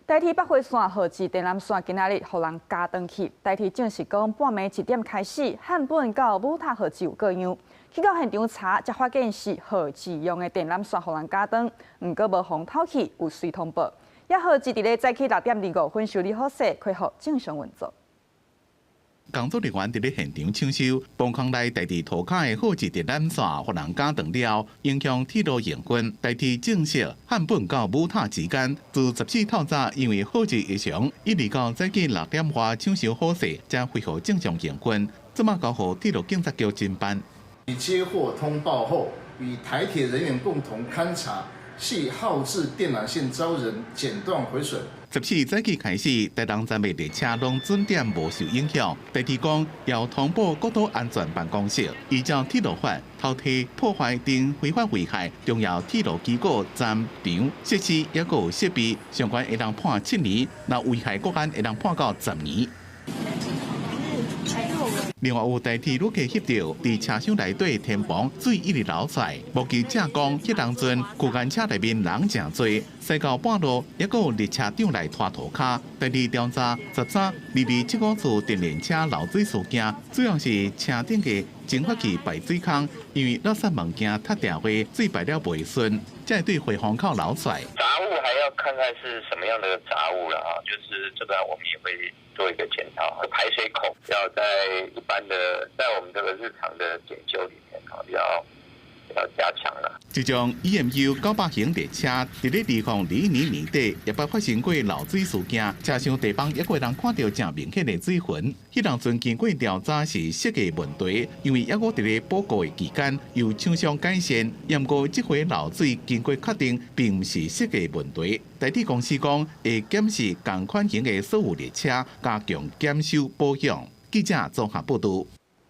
台铁北回线号志电缆线今仔日互人加长去，台铁正式讲半暝1点开始，汉本到母塔号志有各样。去到现场查，才发现是号志用的电缆线互人加长，毋过无风透气，有随通报。也号志伫咧早起6点25分修理好势，恢复正常运作。 工作人员伫咧现场抢修，崩坑内台铁涂骹的号志电缆线，互人加长了，影响铁路营运。台铁正式汉本到母塔之间，自14透早因为号志异常，一直到早起6点外抢修好势，才恢复正常营运。这马交予铁路警察局侦办。接获通报后，与台铁人员共同勘查，系号志电缆线遭人剪断毁损。 14早起开始，台东站的列车拢准点无受影响。台铁讲要通报国土安全办公室，依照铁路法，偷摕、破坏等非法危害重要铁路机构、站场设施，也个有设备相关，会当判7年；那危害国安，会当判到10年。 另外有台铁旅客翕到，伫车厢内底天棚水一直流出来，目击者讲，迄当阵区间车内面人真多，驶到半路，也个有列车长来拖涂骹。台铁调查1322这个次电联车漏水事件，主要是车顶的净化器排水孔，因为垃圾物件塌掉会水排了袂顺，才会对回风口流出来。杂物还要看看是什么样的杂物了啊，就是这个我们也会做一个检讨，排水孔要在一般的，在我们这个日常的检修里面要加强了。这种 EMU 900型列车，伫咧2021年底也捌发生过漏水事件，车厢地方也有人看到正明显的水痕。迄当阵经过调查是设计问题，因为也我伫咧报告的期间由厂商改善，不过这回漏水经过确定，并不是设计问题。台铁公司讲会检视同款型的所有列车，加强检修保养。记者综合报道。